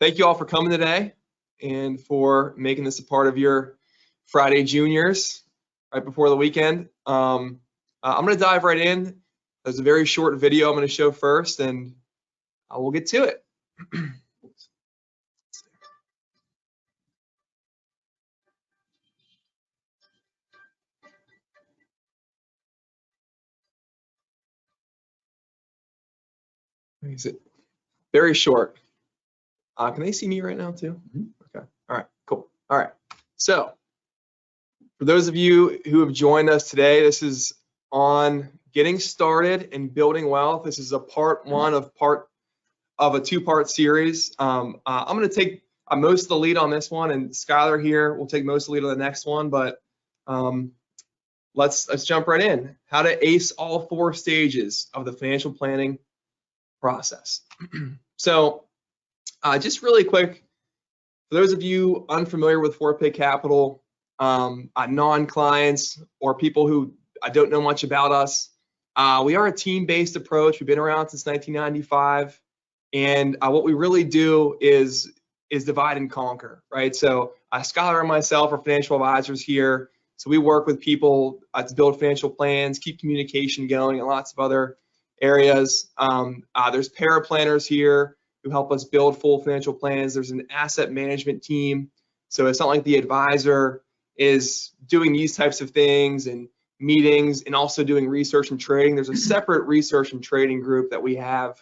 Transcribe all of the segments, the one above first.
thank you all for coming today and for making this a part of your Friday juniors right before the weekend. I'm going to dive right in. There's a very short video I'm going to show first, and we'll get to it. Is it very short? Can they see me right now too? Okay. All right. Cool. All right. So, for those of you who have joined us today, this is on getting started and building wealth. This is a part one of a two-part series. I'm going to take most of the lead on this one, and Skylar here will take most of the lead on the next one. But let's jump right in. How to ace all 4 stages of the financial planning process. So, just really quick, for those of you unfamiliar with Pitt Capital, non-clients or people who don't know much about us, we are a team-based approach. We've been around since 1995, and what we really do is divide and conquer, right? So Skylar and myself are financial advisors here. So we work with people to build financial plans, keep communication going, and lots of other areas. There's paraplanners here who help us build full financial plans. There's an asset management team. So it's not like the advisor is doing these types of things and meetings and also doing research and trading. There's a separate research and trading group that we have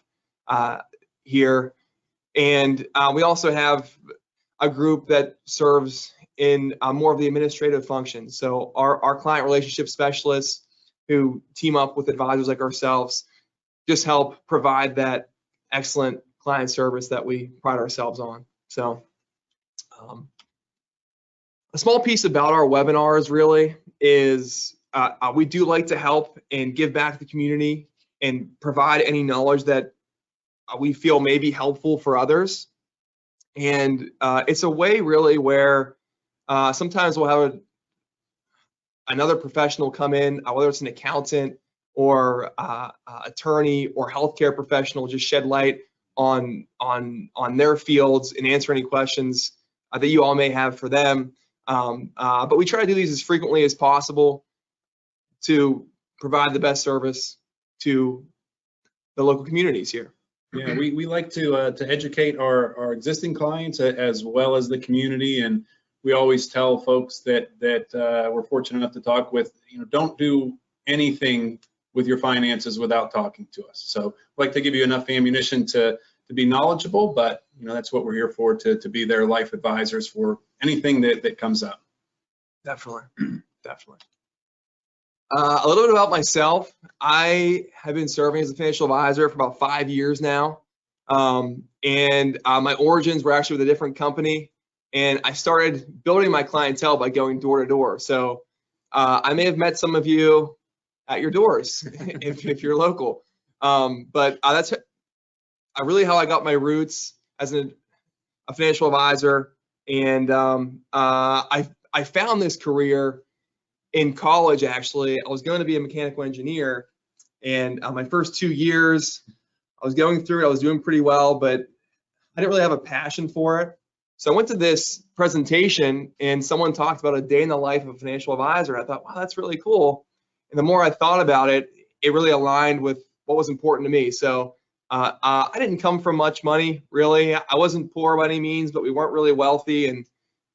here. And we also have a group that serves in more of the administrative functions. So our client relationship specialists who team up with advisors like ourselves just help provide that excellent client service that we pride ourselves on. So a small piece about our webinars really is we do like to help and give back to the community and provide any knowledge that we feel may be helpful for others. And it's a way really where sometimes we'll have another professional come in, whether it's an accountant or attorney or healthcare professional, just shed light on their fields and answer any questions that you all may have for them. But we try to do these as frequently as possible to provide the best service to the local communities here. Yeah, we like to educate our existing clients as well as the community, and we always tell folks that we're fortunate enough to talk with, don't do anything with your finances without talking to us. So we like to give you enough ammunition to be knowledgeable, but that's what we're here for, to be their life advisors for anything that comes up. Definitely. A little bit about myself. I have been serving as a financial advisor for about 5 years now. And my origins were actually with a different company. And I started building my clientele by going door to door. So I may have met some of you at your doors if you're local. But that's really how I got my roots as a financial advisor. And I found this career in college, actually. I was going to be a mechanical engineer, and my first 2 years, I was going through it. I was doing pretty well, but I didn't really have a passion for it. So I went to this presentation, and someone talked about a day in the life of a financial advisor. I thought, wow, that's really cool. And the more I thought about it, it really aligned with what was important to me. So I didn't come from much money, really. I wasn't poor by any means, but we weren't really wealthy, and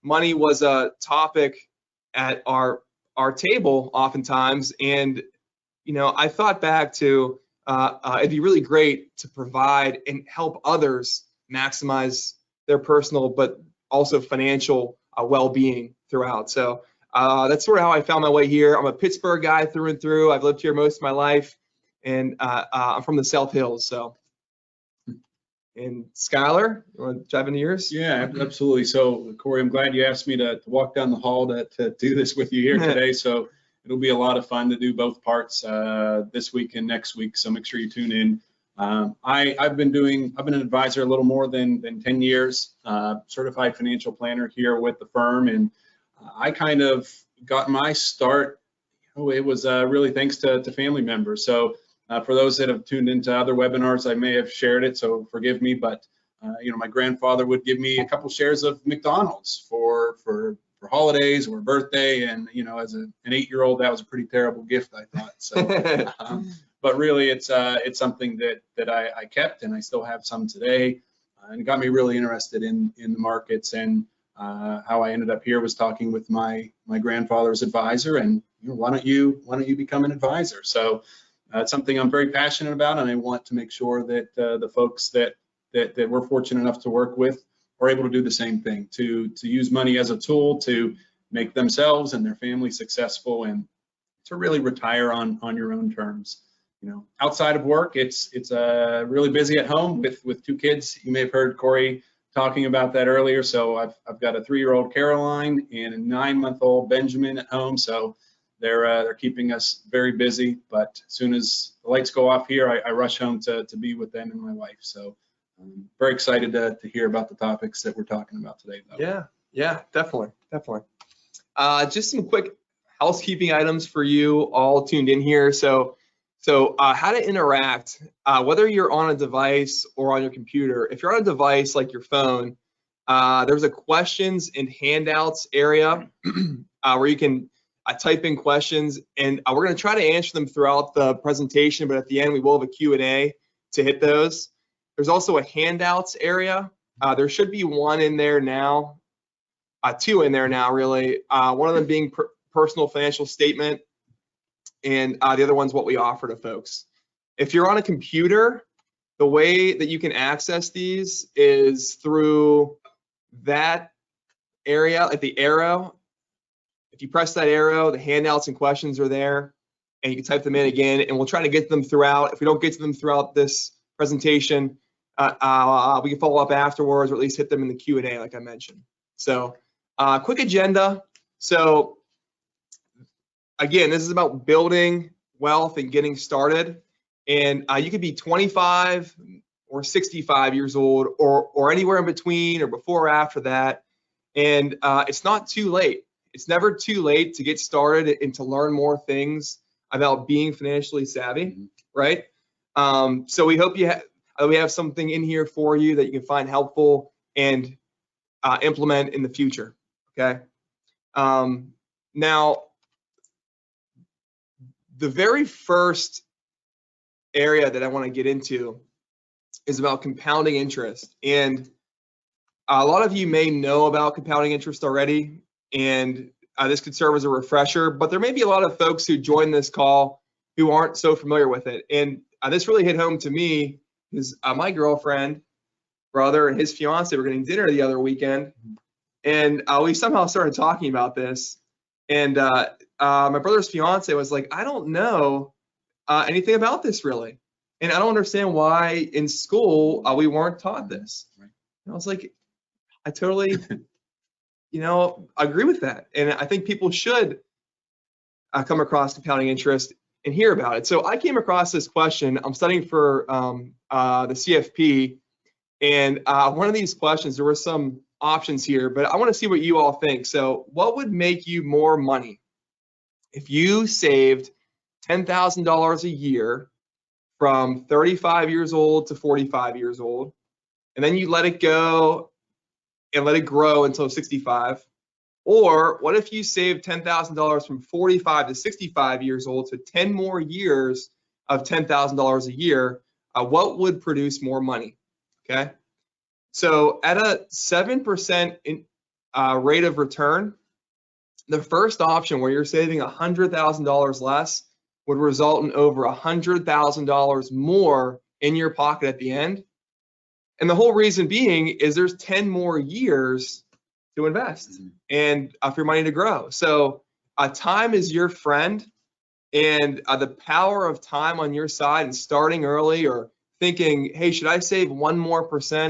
money was a topic at our table oftentimes. And I thought back to it'd be really great to provide and help others maximize their personal but also financial well-being throughout. So that's sort of how I found my way here. I'm a Pittsburgh guy through and through. I've lived here most of my life, and I'm from the South Hills. So, and Skylar, you want to dive into yours? Yeah, absolutely. So, Cory, I'm glad you asked me to walk down the hall to do this with you here today. So it'll be a lot of fun to do both parts this week and next week. So make sure you tune in. I've been an advisor a little more than 10 years, certified financial planner here with the firm, and I kind of got my start. It was really thanks to family members. So for those that have tuned into other webinars, I may have shared it, so forgive me, but my grandfather would give me a couple shares of McDonald's for holidays or birthday, and as an 8-year-old, that was a pretty terrible gift, I thought. So, but really, it's something that I kept, and I still have some today, and it got me really interested in the markets. And how I ended up here was talking with my grandfather's advisor, and why don't you become an advisor? So it's something I'm very passionate about, and I want to make sure that the folks that we're fortunate enough to work with are able to do the same thing, to use money as a tool to make themselves and their family successful, and to really retire on your own terms. Outside of work, it's really busy at home with 2 kids. You may have heard Cory talking about that earlier. So I've got a 3-year-old Caroline and a 9-month-old Benjamin at home. So they're keeping us very busy. But as soon as the lights go off here, I rush home to be with them and my wife. So I'm very excited to hear about the topics that we're talking about today, though. Yeah, definitely. Just some quick housekeeping items for you all tuned in here. So how to interact, whether you're on a device or on your computer. If you're on a device like your phone, there's a questions and handouts area where you can type in questions, and we're going to try to answer them throughout the presentation, but at the end we will have a Q&A to hit those. There's also a handouts area. There should be one in there now, 2 in there now, really. One of them being personal financial statement, and the other one's what we offer to folks. If you're on a computer, the way that you can access these is through that area, like the arrow. If you press that arrow, the handouts and questions are there, and you can type them in again, and we'll try to get to them throughout. If we don't get to them throughout this presentation, we can follow up afterwards, or at least hit them in the Q&A like I mentioned. So quick agenda. So again, this is about building wealth and getting started. And you could be 25 or 65 years old, or anywhere in between, or before or after that. And it's not too late. It's never too late to get started and to learn more things about being financially savvy, right? So we hope we have something in here for you that you can find helpful and implement in the future, okay? Now, the very first area that I want to get into is about compounding interest. And a lot of you may know about compounding interest already, and this could serve as a refresher, but there may be a lot of folks who join this call who aren't so familiar with it. And this really hit home to me because my girlfriend, brother, and his fiance were getting dinner the other weekend, and we somehow started talking about this. And my brother's fiance was like, I don't know anything about this really. And I don't understand why in school we weren't taught this. And I was like, I totally, agree with that. And I think people should come across compounding interest and hear about it. So I came across this question. I'm studying for the CFP. And one of these questions, there were some options here, but I want to see what you all think. So what would make you more money if you saved $10,000 a year from 35 years old to 45 years old, and then you let it go and let it grow until 65? Or what if you saved $10,000 from 45 to 65 years old, so 10 more years of $10,000 a year? What would produce more money? Okay, so at a 7% rate of return, the first option where you're saving $100,000 less would result in over $100,000 more in your pocket at the end. And the whole reason being is there's 10 more years to invest and for your money to grow. So time is your friend, and the power of time on your side and starting early, or thinking, hey, should I save 1% more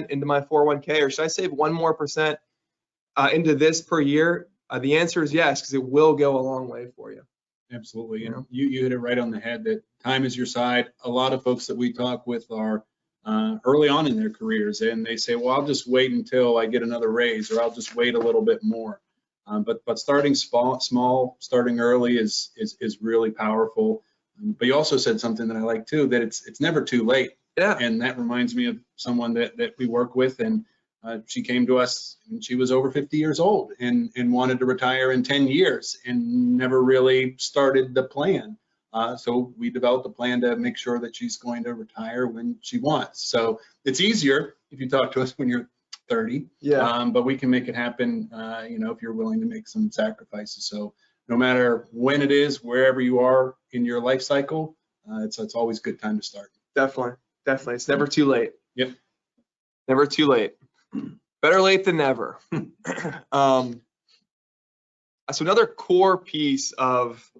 into my 401k, or should I save 1% more into this per year? The answer is yes, because it will go a long way for you. Absolutely. You hit it right on the head that time is your side. A lot of folks that we talk with are early on in their careers, and they say, well, I'll just wait until I get another raise, or I'll just wait a little bit more. But starting small, starting early is really powerful. But you also said something that I like too, that it's never too late. Yeah. And that reminds me of someone that we work with, and she came to us and she was over 50 years old and wanted to retire in 10 years and never really started the plan. So we developed a plan to make sure that she's going to retire when she wants. So it's easier if you talk to us when you're 30, but we can make it happen, if you're willing to make some sacrifices. So no matter when it is, wherever you are in your life cycle, it's always a good time to start. Definitely. It's never too late. Yep. Never too late. Better late than never. So another core piece of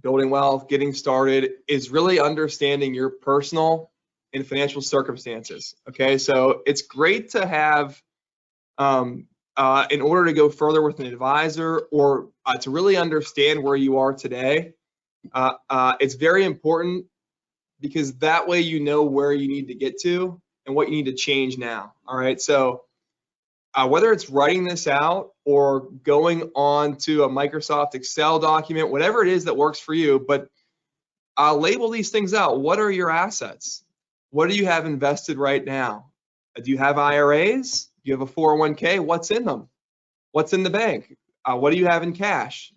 building wealth, getting started, is really understanding your personal and financial circumstances. Okay, so it's great to have, in order to go further with an advisor or to really understand where you are today, it's very important, because that way you know where you need to get to and what you need to change now. All right, so whether it's writing this out or going on to a Microsoft Excel document, whatever it is that works for you, but label these things out. What are your assets? What do you have invested right now? Do you have IRAs? Do you have a 401k? What's in them? What's in the bank? What do you have in cash?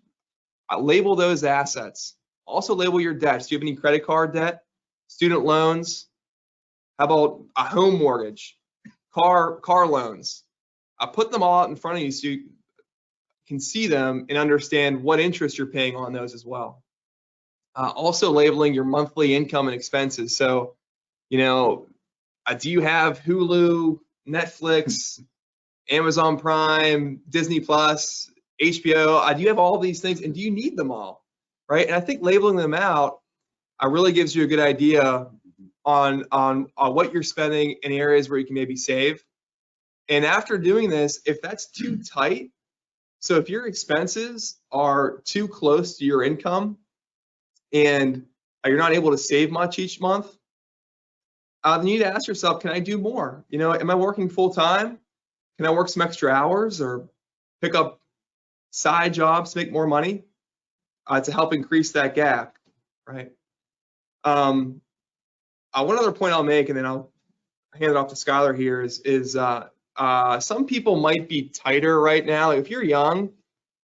Label those assets. Also label your debts. Do you have any credit card debt? Student loans? How about a home mortgage? Car loans? Put them all out in front of you so you can see them and understand what interest you're paying on those as well. Also labeling your monthly income and expenses. So, do you have Hulu, Netflix, Amazon Prime, Disney Plus, HBO? Do you have all these things, and do you need them all, right? And I think labeling them out really gives you a good idea on what you're spending in areas where you can maybe save. And after doing this, if that's too tight, so if your expenses are too close to your income and you're not able to save much each month, then you need to ask yourself, can I do more? Am I working full time? Can I work some extra hours or pick up side jobs to make more money to help increase that gap, right? One other point I'll make, and then I'll hand it off to Skylar here, is some people might be tighter right now. If you're young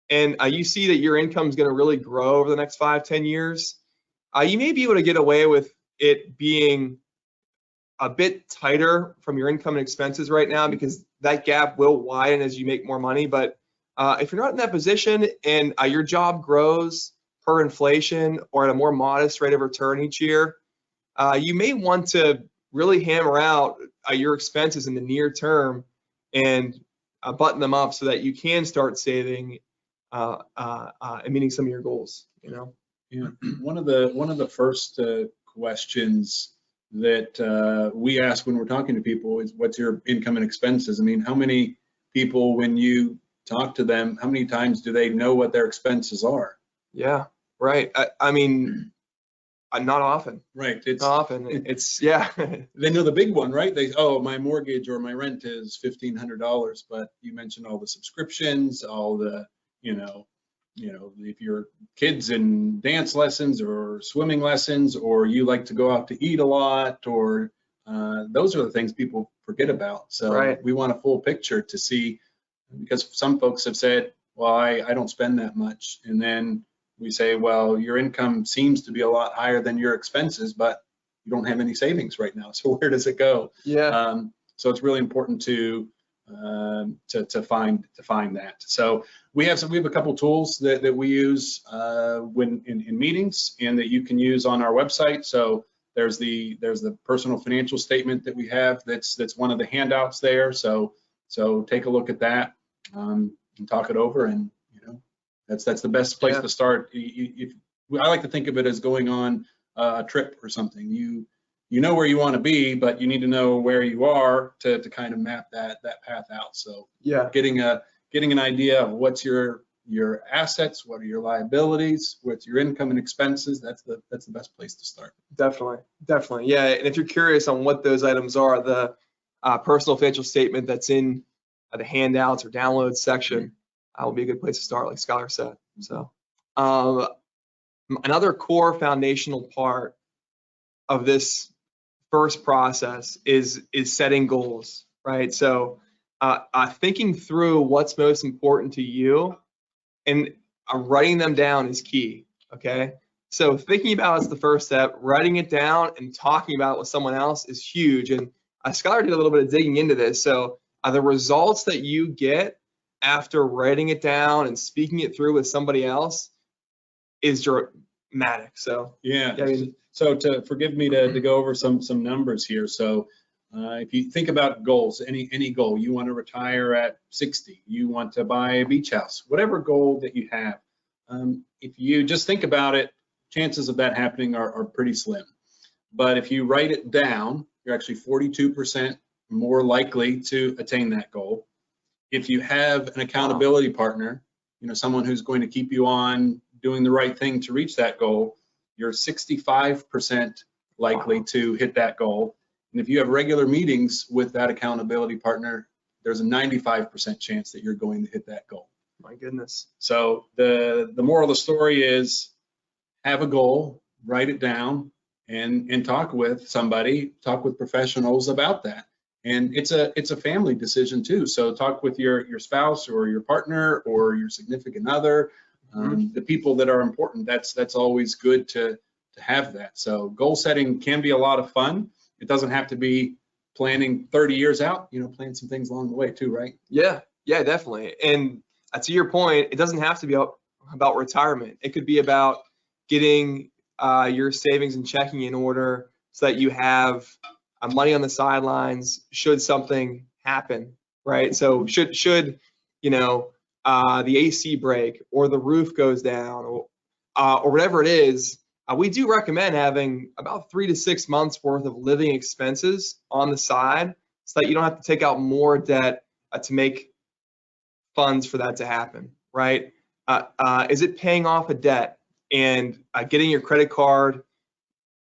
and you see that your income is going to really grow over the next 5-10 years, you may be able to get away with it being a bit tighter from your income and expenses right now, because that gap will widen as you make more money. But if you're not in that position and your job grows per inflation or at a more modest rate of return each year, you may want to really hammer out your expenses in the near term and button them up so that you can start saving and meeting some of your goals. Yeah. One of the first questions that we ask when we're talking to people is, what's your income and expenses? I mean, how many people, when you talk to them, how many times do they know what their expenses are? Yeah, right. I mean, not often. Right. It's not often. It's yeah. They know the big one, right? My mortgage or my rent is $1,500, but you mentioned all the subscriptions, all the, if your kids in dance lessons or swimming lessons, or you like to go out to eat a lot, or those are the things people forget about. So we want a full picture to see, because some folks have said, well, I don't spend that much. And then we say, well, your income seems to be a lot higher than your expenses, but you don't have any savings right now. So where does it go? Yeah. So it's really important to find that. So we have a couple tools that we use when in meetings, and that you can use on our website. So there's the personal financial statement that we have. That's one of the handouts there. So take a look at that and talk it over, and that's the best place to start. I like to think of it as going on a trip or something. You know where you want to be, but you need to know where you are to kind of map that path out. So getting an idea of what's your assets, what are your liabilities, what's your income and expenses, that's the best place to start. Definitely. Yeah. And if you're curious on what those items are, the personal financial statement that's in the handouts or downloads section will be a good place to start, like Skylar said. So another core foundational part of this first process is setting goals, right? So thinking through what's most important to you and writing them down is key, okay? So thinking about it's the first step, writing it down and talking about it with someone else is huge. And Skylar did a little bit of digging into this. So the results that you get after writing it down and speaking it through with somebody else is dramatic. So yeah. I mean, so forgive me to go over some numbers here. So if you think about goals, any goal, you want to retire at 60, you want to buy a beach house, whatever goal that you have, if you just think about it, chances of that happening are pretty slim. But if you write it down, you're actually 42% more likely to attain that goal. If you have an accountability partner, someone who's going to keep you on doing the right thing to reach that goal, you're 65% likely to hit that goal. And if you have regular meetings with that accountability partner, there's a 95% chance that you're going to hit that goal. My goodness. So the moral of the story is have a goal, write it down, and talk with somebody, talk with professionals about that. And it's a family decision too. So talk with your spouse or your partner or your significant other, the people that are important. That's always good to have that. So goal setting can be a lot of fun. It doesn't have to be planning 30 years out, plan some things along the way too, right? Yeah, definitely. And to your point, it doesn't have to be about retirement. It could be about getting your savings and checking in order so that you have money on the sidelines should something happen, right? So should the AC break or the roof goes down or whatever it is, we do recommend having about 3 to 6 months worth of living expenses on the side so that you don't have to take out more debt to make funds for that to happen, right? Is it paying off a debt and getting your credit card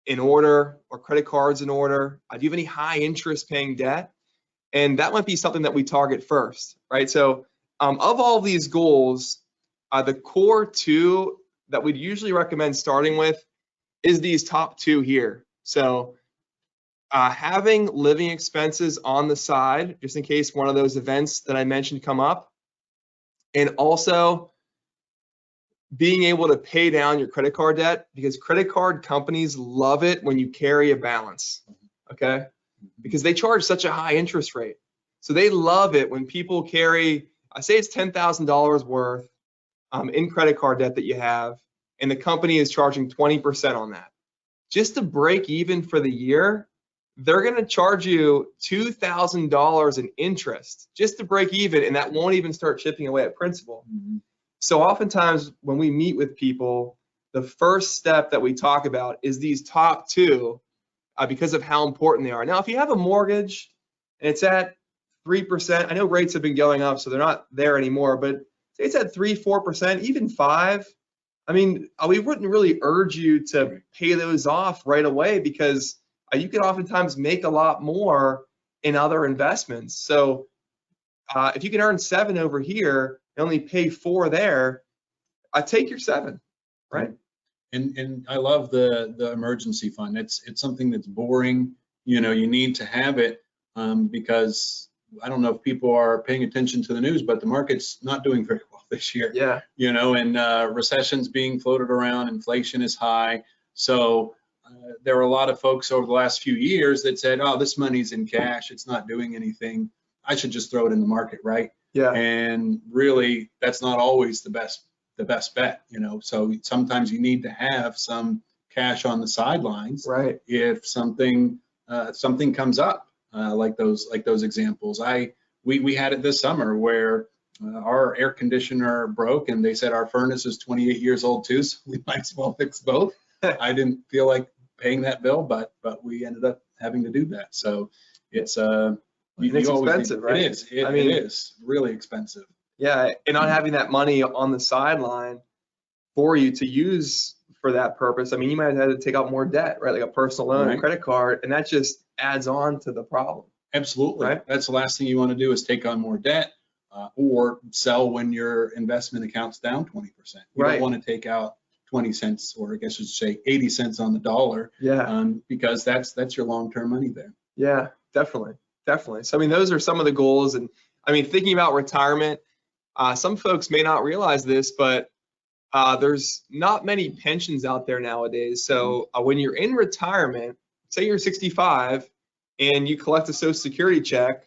in order or credit cards in order? Do you have any high interest paying debt? And that might be something that we target first, right? So of all these goals, the core two that we'd usually recommend starting with is these top two here. So having living expenses on the side, just in case one of those events that I mentioned come up, and also being able to pay down your credit card debt, because credit card companies love it when you carry a balance, okay? Because they charge such a high interest rate. So they love it when people carry, I say it's $10,000 worth in credit card debt that you have, and the company is charging 20% on that. Just to break even for the year, they're going to charge you $2,000 in interest just to break even, and that won't even start chipping away at principal. Mm-hmm. So oftentimes when we meet with people, the first step that we talk about is these top two because of how important they are. Now, if you have a mortgage and it's at 3%, I know rates have been going up, so they're not there anymore, but say it's at 3, 4%, even 5%. I mean, we wouldn't really urge you to pay those off right away because you can oftentimes make a lot more in other investments. So if you can earn 7 over here and only pay 4 there, take your 7, right? And I love the emergency fund. It's something that's boring. You need to have it because I don't know if people are paying attention to the news, but the market's not doing very well this year. Yeah. And recession's being floated around, inflation is high. So there were a lot of folks over the last few years that said, oh, this money's in cash, it's not doing anything, I should just throw it in the market, right? Yeah. And really, that's not always the best bet, So sometimes you need to have some cash on the sidelines, right? If something comes up, like those examples. We had it this summer where our air conditioner broke, and they said our furnace is 28 years old too, so we might as well fix both. I didn't feel like paying that bill, but we ended up having to do that. So it's expensive, right? It is. It is really expensive. Yeah, and not having that money on the sideline for you to use for that purpose. I mean, you might have to take out more debt, right? Like a personal loan, a credit card, and that just adds on to the problem. Absolutely. Right? That's the last thing you want to do is take on more debt or sell when your investment account's down 20%. You don't want to take out 20 cents, or I guess I should say 80 cents on the dollar. Yeah. Because that's your long-term money there. Yeah, definitely. Definitely. So, I mean, those are some of the goals. And I mean, thinking about retirement, some folks may not realize this, but there's not many pensions out there nowadays. So when you're in retirement, say you're 65 and you collect a Social Security check,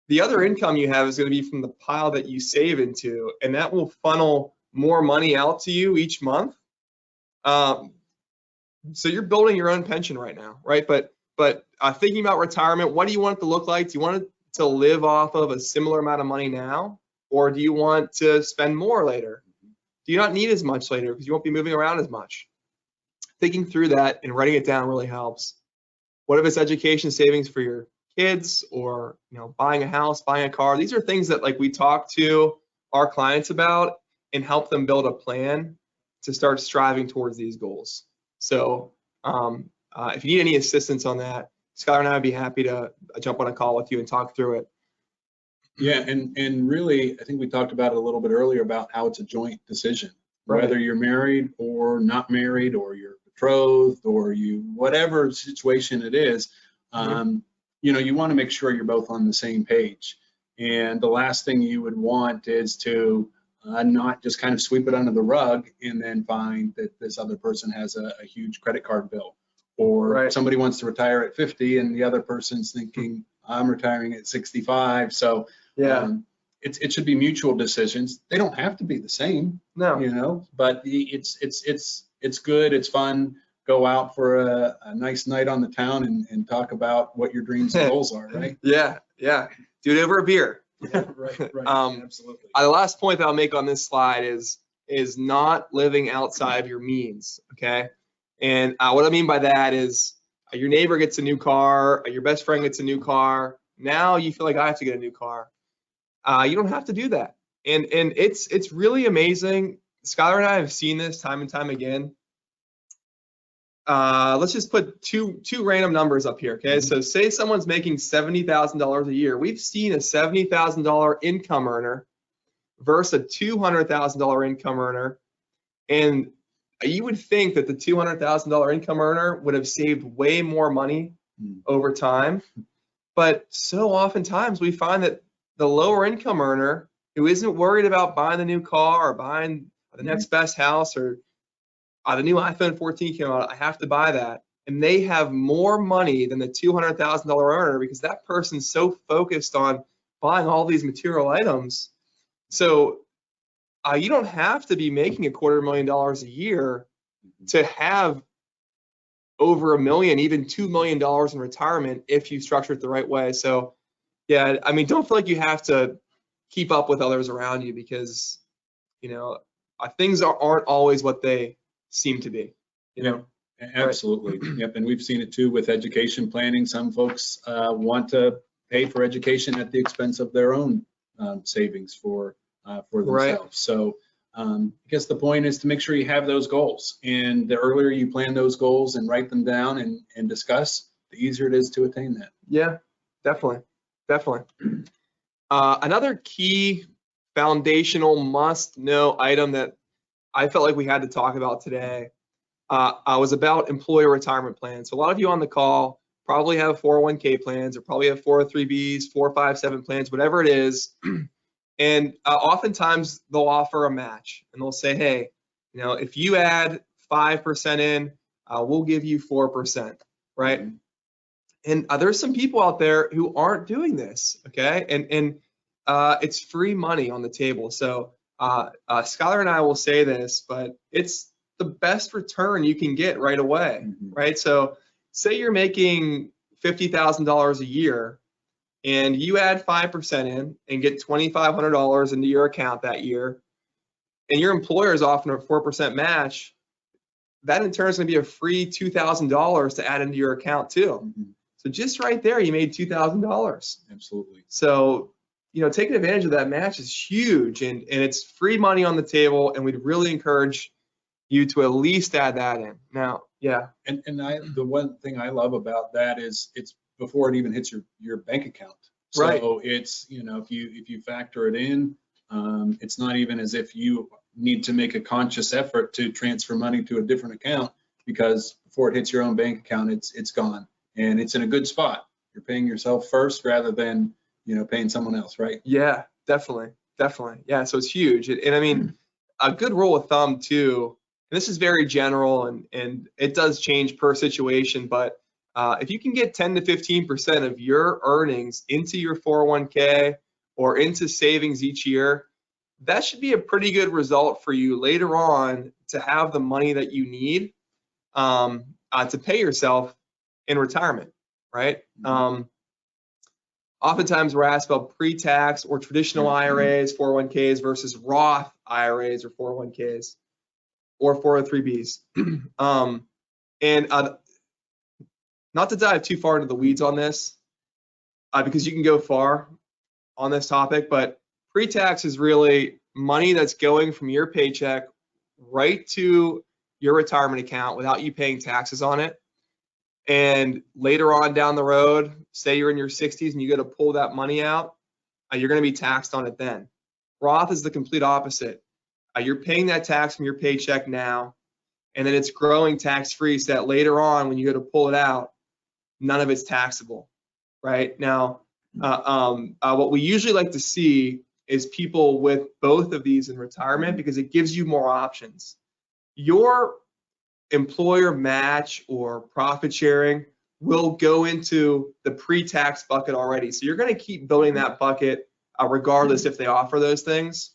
the other income you have is going to be from the pile that you save into, and that will funnel more money out to you each month. So you're building your own pension right now, right? But thinking about retirement, what do you want it to look like? Do you want it to live off of a similar amount of money now, or do you want to spend more later? Do you not need as much later because you won't be moving around as much? Thinking through that and writing it down really helps. What if it's education savings for your kids, or buying a house, buying a car? These are things that we talk to our clients about and help them build a plan to start striving towards these goals. So if you need any assistance on that, Skylar and I would be happy to jump on a call with you and talk through it. Yeah, and really, I think we talked about it a little bit earlier about how it's a joint decision, Right. whether you're married or not married, or you're betrothed, or whatever situation it is. You want to make sure you're both on the same page. And the last thing you would want is to not just kind of sweep it under the rug and then find that this other person has a huge credit card bill, or Right. somebody wants to retire at 50 and the other person's thinking, I'm retiring at 65. So Yeah. it should be mutual decisions. They don't have to be the same, No. but it's good. It's fun. Go out for a nice night on the town and talk about what your dreams and goals are, right? Yeah. Do it over a beer. Yeah, right. Absolutely. The last point that I'll make on this slide is not living outside of your means. Okay. And what I mean by that is your neighbor gets a new car, your best friend gets a new car. Now you feel like I have to get a new car. You don't have to do that. And it's really amazing. Skylar and I have seen this time and time again. Let's just put two random numbers up here. Okay. So say someone's making $70,000 a year. We've seen a $70,000 income earner versus a $200,000 income earner. And you would think that the $200,000 income earner would have saved way more money over time. But so oftentimes we find that the lower income earner, who isn't worried about buying the new car or buying the next best house, or the new iPhone 14 came out, I have to buy that. And they have more money than the $200,000 earner because that person's so focused on buying all these material items. So you don't have to be making $250,000 a year to have over $1 million, even $2 million in retirement if you structure it the right way. So yeah, I mean, don't feel like you have to keep up with others around you, because things aren't always what they seem to be. Absolutely. Right. Yep. And we've seen it too with education planning. Some folks want to pay for education at the expense of their own savings for themselves. Right. So I guess the point is to make sure you have those goals, and the earlier you plan those goals and write them down and discuss, the easier it is to attain that. Yeah, definitely. Another key foundational must-know item that I felt like we had to talk about today was about employer retirement plans. So a lot of you on the call probably have 401k plans, or probably have 403bs, 457 plans, whatever it is. And oftentimes they'll offer a match, and they'll say, hey, if you add 5% in, we'll give you 4%, right? And there's some people out there who aren't doing this, okay? And it's free money on the table. So Skylar and I will say this, but it's the best return you can get right away, right? So say you're making $50,000 a year, and you add 5% in and get $2,500 into your account that year, and your employer is offering a 4% match, that in turn is going to be a free $2,000 to add into your account too. So just right there, you made $2,000. Absolutely. So, taking advantage of that match is huge, and it's free money on the table, and we'd really encourage you to at least add that in. Now, yeah. And the one thing I love about that is it's before it even hits your bank account. So Right. it's, if you factor it in, It's not even as if you need to make a conscious effort to transfer money to a different account, because before it hits your own bank account, it's gone, and it's in a good spot. You're paying yourself first rather than, paying someone else, right? Yeah, definitely. Yeah, so it's huge. And I mean, a good rule of thumb too, and this is very general and it does change per situation, but if you can get 10 to 15% of your earnings into your 401k or into savings each year, that should be a pretty good result for you later on to have the money that you need to pay yourself in retirement, right? Oftentimes we're asked about pre-tax or traditional IRAs, 401ks versus Roth IRAs or 401ks or 403bs. And not to dive too far into the weeds on this, because you can go far on this topic, but pre-tax is really money that's going from your paycheck right to your retirement account without you paying taxes on it. And later on down the road, say you're in your 60s and you go to pull that money out, you're going to be taxed on it then. Roth is the complete opposite. You're paying that tax from your paycheck now, and then it's growing tax-free so that later on when you go to pull it out, none of it's taxable, right? Now, what we usually like to see is people with both of these in retirement because it gives you more options. Your employer match or profit sharing will go into the pre-tax bucket already. So you're going to keep building that bucket regardless if they offer those things.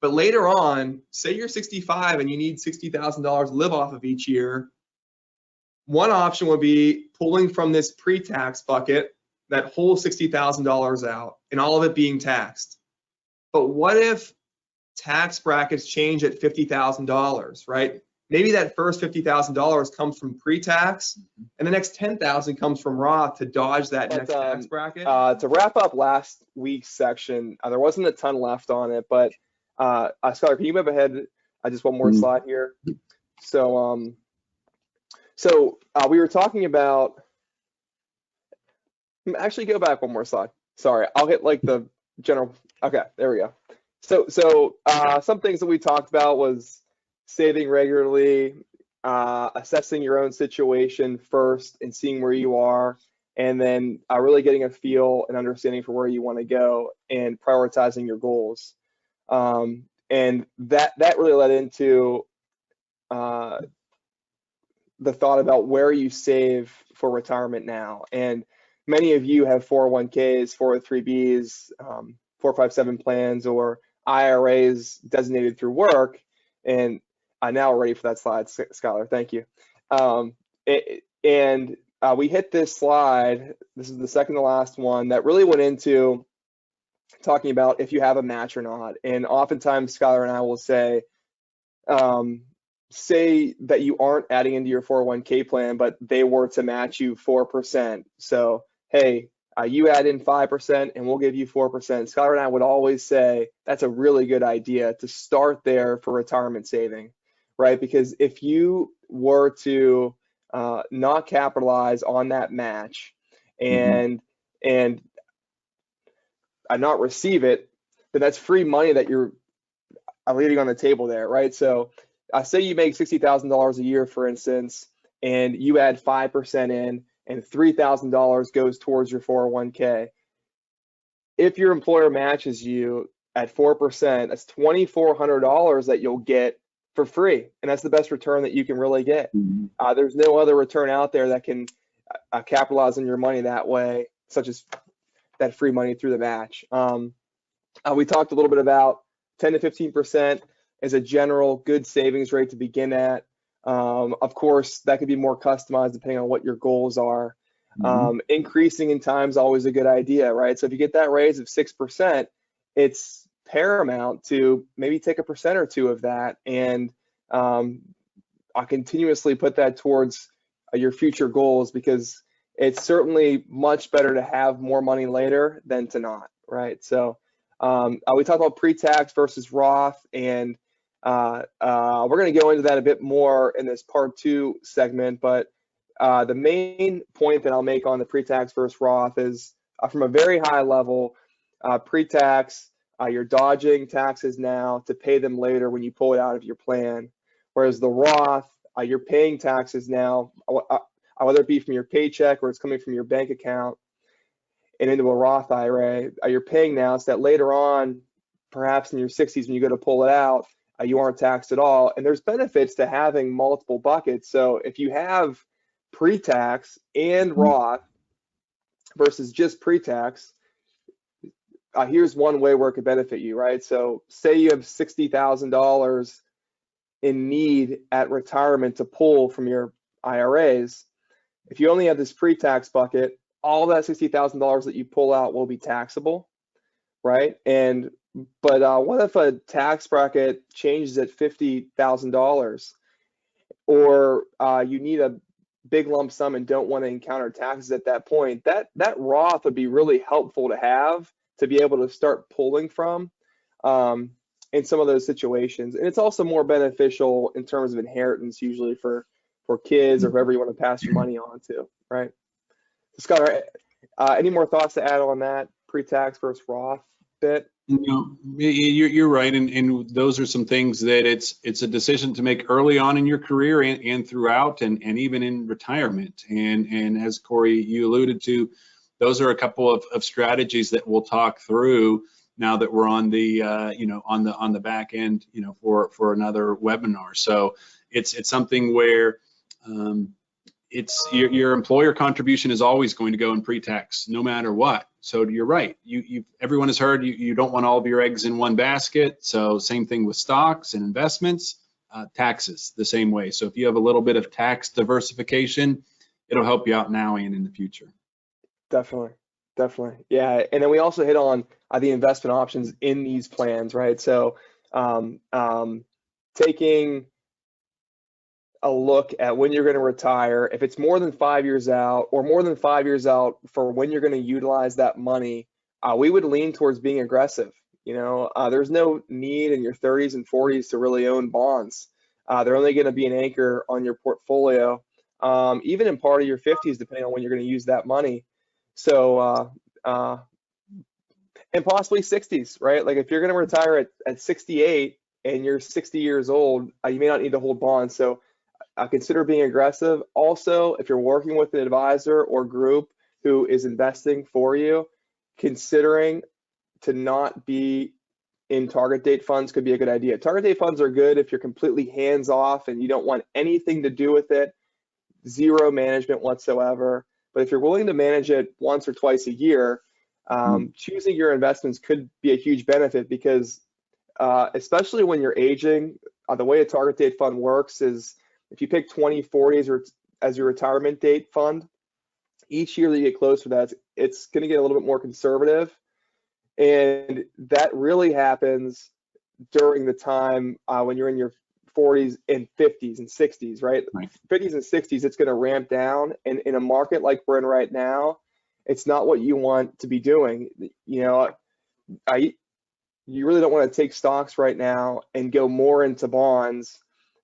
But later on, say you're 65 and you need $60,000 to live off of each year, one option would be pulling from this pre-tax bucket that whole $60,000 out and all of it being taxed. But what if tax brackets change at $50,000, right? Maybe that first $50,000 comes from pre-tax, and the next $10,000 comes from Roth to dodge that next tax bracket. To wrap up last week's section, there wasn't a ton left on it, but Skylar, can you move ahead just one more slide here? So we were talking about. Actually, go back one more slide. Sorry, I'll hit like the general. Okay, there we go. So some things that we talked about was saving regularly, assessing your own situation first and seeing where you are, and then really getting a feel and understanding for where you want to go and prioritizing your goals. And that really led into the thought about where you save for retirement now. And many of you have 401ks, 403bs, 457 plans, or IRAs designated through work. And now we're ready for that slide, Skylar. Thank you. We hit this slide. This is the second to last one that really went into talking about if you have a match or not. And oftentimes, Skylar and I will say that you aren't adding into your 401k plan, but they were to match you 4%. So, hey, you add in 5% and we'll give you 4%. Skylar and I would always say that's a really good idea to start there for retirement saving, right? Because if you were to not capitalize on that match and not receive it, then that's free money that you're leaving on the table there, right? So say you make $60,000 a year, for instance, and you add 5% in, and $3,000 goes towards your 401k. If your employer matches you at 4%, that's $2,400 that you'll get for free, and that's the best return that you can really get. There's no other return out there that can capitalize on your money that way, such as that free money through the match. We talked a little bit about 10 to 15% is a general good savings rate to begin at. Of course, that could be more customized depending on what your goals are. Increasing in time is always a good idea, right? So if you get that raise of 6%, it's paramount to maybe take a percent or two of that and I'll continuously put that towards your future goals, because it's certainly much better to have more money later than to not, right? So we talked about pre-tax versus Roth, and we're going to go into that a bit more in this part 2 segment, but the main point that I'll make on the pre-tax versus Roth is from a very high level, pre-tax You're dodging taxes now to pay them later when you pull it out of your plan. Whereas the Roth, you're paying taxes now, whether it be from your paycheck or it's coming from your bank account and into a Roth IRA, you're paying now so that later on, perhaps in your 60s when you go to pull it out, you aren't taxed at all. And there's benefits to having multiple buckets. So if you have pre-tax and Roth versus just pre-tax, here's one way where it could benefit you, right? So say you have $60,000 in need at retirement to pull from your IRAs. If you only have this pre-tax bucket, all that $60,000 that you pull out will be taxable, right? But what if a tax bracket changes at $50,000, or you need a big lump sum and don't want to encounter taxes at that point? That Roth would be really helpful to have, to be able to start pulling from in some of those situations. And it's also more beneficial in terms of inheritance, usually for kids or whoever you want to pass your money on to, right? Scott, any more thoughts to add on that pre-tax versus Roth bit? No, you're right, and those are some things that it's a decision to make early on in your career and throughout, and even in retirement. And as Cory, you alluded to, those are a couple of strategies that we'll talk through now that we're on the on the back end, for another webinar. So it's something where it's your employer contribution is always going to go in pre-tax, no matter what. So you're right. Everyone has heard you don't want all of your eggs in one basket. So same thing with stocks and investments, taxes the same way. So if you have a little bit of tax diversification, it'll help you out now and in the future. Definitely. Yeah. And then we also hit on the investment options in these plans, right? So taking a look at when you're going to retire, if it's more than 5 years out or more than 5 years out for when you're going to utilize that money, we would lean towards being aggressive. There's no need in your 30s and 40s to really own bonds. They're only going to be an anchor on your portfolio, even in part of your 50s, depending on when you're going to use that money. So, and possibly 60s, right? Like if you're going to retire at 68 and you're 60 years old, you may not need to hold bonds. So consider being aggressive. Also, if you're working with an advisor or group who is investing for you, considering to not be in target date funds could be a good idea. Target date funds are good if you're completely hands off and you don't want anything to do with it, zero management whatsoever. But if you're willing to manage it once or twice a year, choosing your investments could be a huge benefit, because especially when you're aging, the way a target date fund works is if you pick 2040s as your retirement date fund, each year that you get close to that, it's going to get a little bit more conservative. And that really happens during the time when you're in your 40s and 50s and 60s, right? 50s and 60s, it's going to ramp down. And in a market like we're in right now, it's not what you want to be doing. You really don't want to take stocks right now and go more into bonds,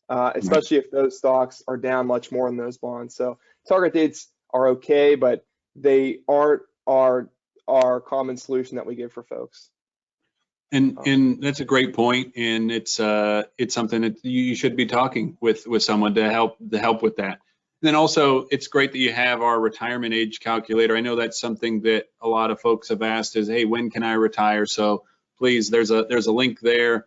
especially if those stocks are down much more than those bonds. So target dates are okay, but they aren't our common solution that we give for folks. And that's a great point, and it's something that you should be talking with someone to help with that. And then also, it's great that you have our retirement age calculator. I know that's something that a lot of folks have asked is, hey, when can I retire? So please, there's a link there.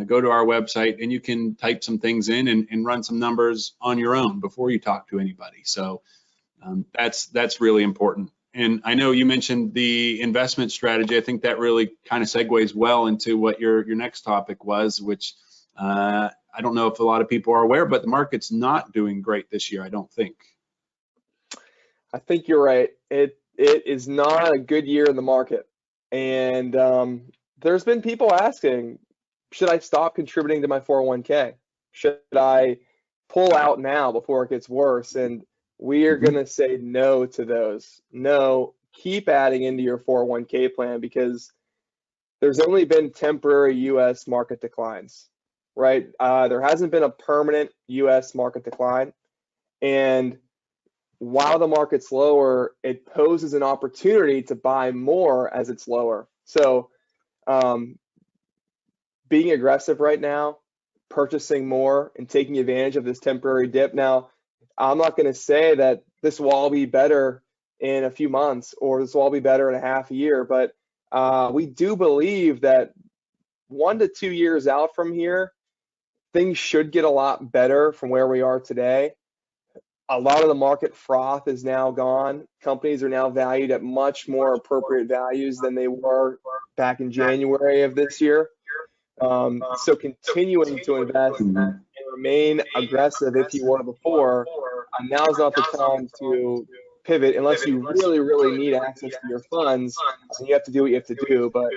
Go to our website and you can type some things in and run some numbers on your own before you talk to anybody. So that's really important. And I know you mentioned the investment strategy. I think that really kind of segues well into what your next topic was, which I don't know if a lot of people are aware, but the market's not doing great this year, I don't think. I think you're right. It is not a good year in the market. And there's been people asking, should I stop contributing to my 401k? Should I pull out now before it gets worse? And we are going to say no to those. No, keep adding into your 401k plan, because there's only been temporary U.S. market declines, right? There hasn't been a permanent U.S. market decline. And while the market's lower, it poses an opportunity to buy more as it's lower. So being aggressive right now, purchasing more and taking advantage of this temporary dip. Now, I'm not going to say that this will all be better in a few months or this will all be better in a half a year, but we do believe that 1 to 2 years out from here, things should get a lot better from where we are today. A lot of the market froth is now gone. Companies are now valued at much more appropriate values than they were back in January of this year. So continuing to invest and remain aggressive if you were before, now is not the time to pivot unless you really, really need access to your funds. You have to do what you have to do, but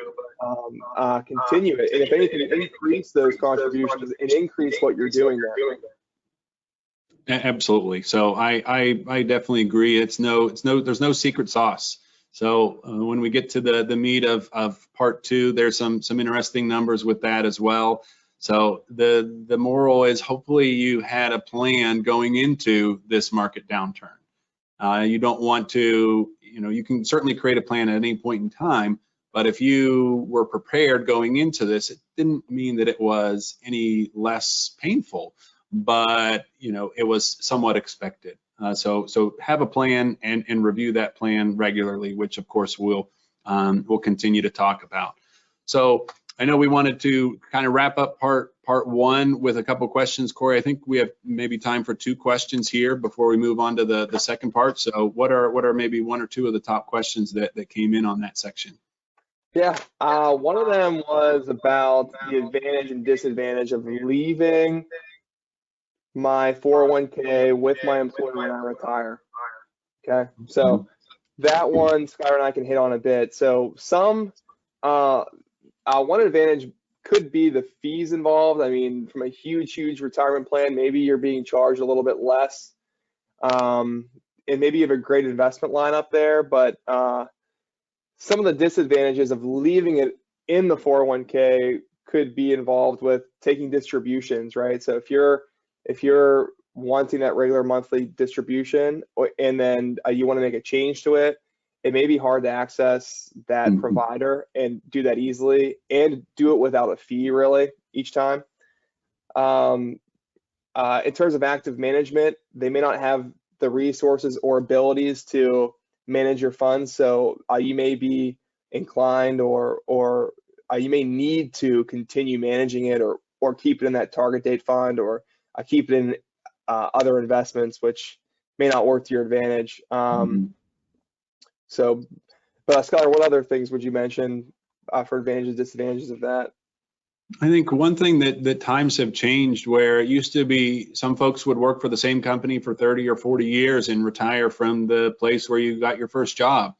continue it. And if anything, increase those contributions and increase what you're doing there. Absolutely. So I definitely agree. There's no secret sauce. So when we get to the meat of part 2, there's some interesting numbers with that as well. So the moral is hopefully you had a plan going into this market downturn. You don't want to, you can certainly create a plan at any point in time, but if you were prepared going into this, it didn't mean that it was any less painful, but it was somewhat expected. So have a plan and review that plan regularly, which of course we'll continue to talk about. So I know we wanted to kind of wrap up part 1 with a couple questions. Cory, I think we have maybe time for 2 questions here before we move on to the second part. So what are maybe 1 or 2 of the top questions that came in on that section? Yeah, one of them was about the advantage and disadvantage of leaving my 401k with my employer when I retire. Okay, so that one Skylar and I can hit on a bit. So one advantage could be the fees involved. I mean, from a huge retirement plan, maybe you're being charged a little bit less, and maybe you have a great investment lineup there. But some of the disadvantages of leaving it in the 401k could be involved with taking distributions, right? So if you're wanting that regular monthly distribution and then you want to make a change to it, it may be hard to access that provider and do that easily and do it without a fee really each time. In terms of active management, they may not have the resources or abilities to manage your funds. So you may be inclined or you may need to continue managing it or keep it in that target date fund or keep it in other investments, which may not work to your advantage. So, but Skylar, what other things would you mention for advantages, disadvantages of that? I think one thing that times have changed where it used to be some folks would work for the same company for 30 or 40 years and retire from the place where you got your first job.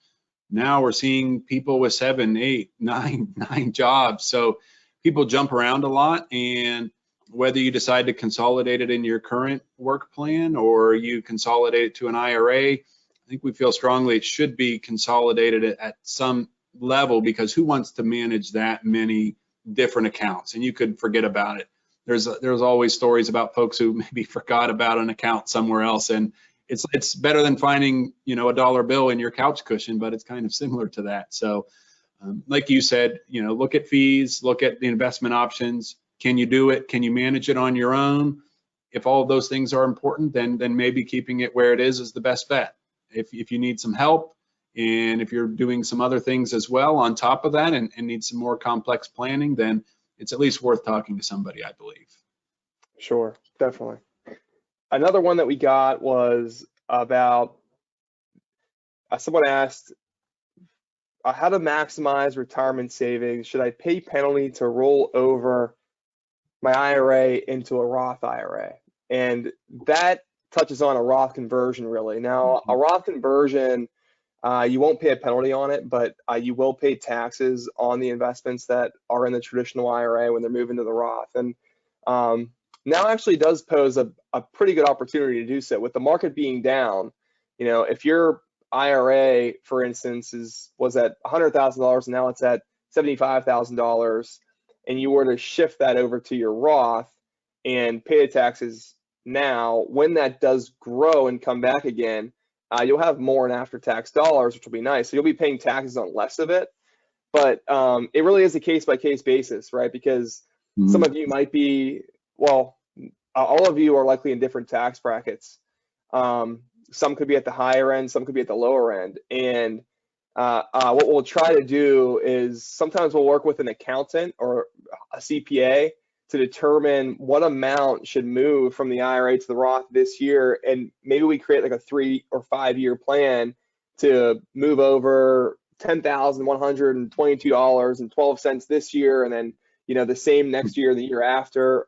Now we're seeing people with 7, 8, 9 jobs. So people jump around a lot, and whether you decide to consolidate it in your current work plan or you consolidate it to an IRA, I think we feel strongly it should be consolidated at some level, because who wants to manage that many different accounts? And you could forget about it. There's always stories about folks who maybe forgot about an account somewhere else, and it's better than finding a dollar bill in your couch cushion, but it's kind of similar to that. So like you said, look at fees, look at the investment options. Can you do it? Can you manage it on your own? If all of those things are important, then maybe keeping it where it is the best bet. If you need some help, and if you're doing some other things as well on top of that and need some more complex planning, then it's at least worth talking to somebody, I believe. Sure, definitely. Another one that we got was about someone asked how to maximize retirement savings. Should I pay penalty to roll over my IRA into a Roth IRA? And that touches on a Roth conversion, really. Now, a Roth conversion, you won't pay a penalty on it, but you will pay taxes on the investments that are in the traditional IRA when they're moving to the Roth. And now actually does pose a pretty good opportunity to do so. With the market being down, if your IRA, for instance, was at $100,000 and now it's at $75,000, and you were to shift that over to your Roth and pay the taxes now, when that does grow and come back again, you'll have more in after-tax dollars, which will be nice. So you'll be paying taxes on less of it, but it really is a case-by-case basis, right? Because Some of you might be, well, all of you are likely in different tax brackets. Some could be at the higher end, some could be at the lower end. And what we'll try to do is sometimes we'll work with an accountant or a CPA to determine what amount should move from the IRA to the Roth this year. And maybe we create like a 3 or 5 year plan to move over $10,122.12 this year, and then, you know, the same next year, the year after.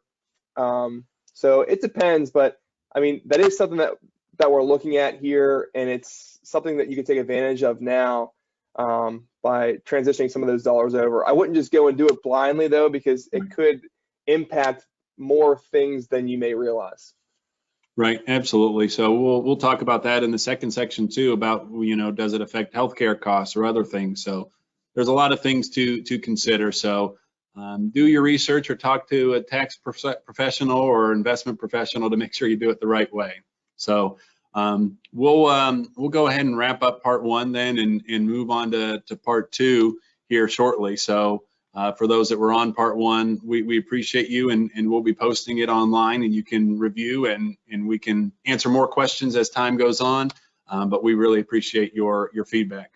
So it depends, but I mean, that is something that we're looking at here, and it's something that you can take advantage of now by transitioning some of those dollars over. I wouldn't just go and do it blindly though, because it could impact more things than you may realize. Right, absolutely. So we'll talk about that in the second section too, about, you know, does it affect healthcare costs or other things? So there's a lot of things to consider. So do your research or talk to a tax professional or investment professional to make sure you do it the right way. So we'll go ahead and wrap up part 1 then and move on to part 2 here shortly. So for those that were on part 1, we appreciate you, and we'll be posting it online, and you can review and we can answer more questions as time goes on. But we really appreciate your feedback.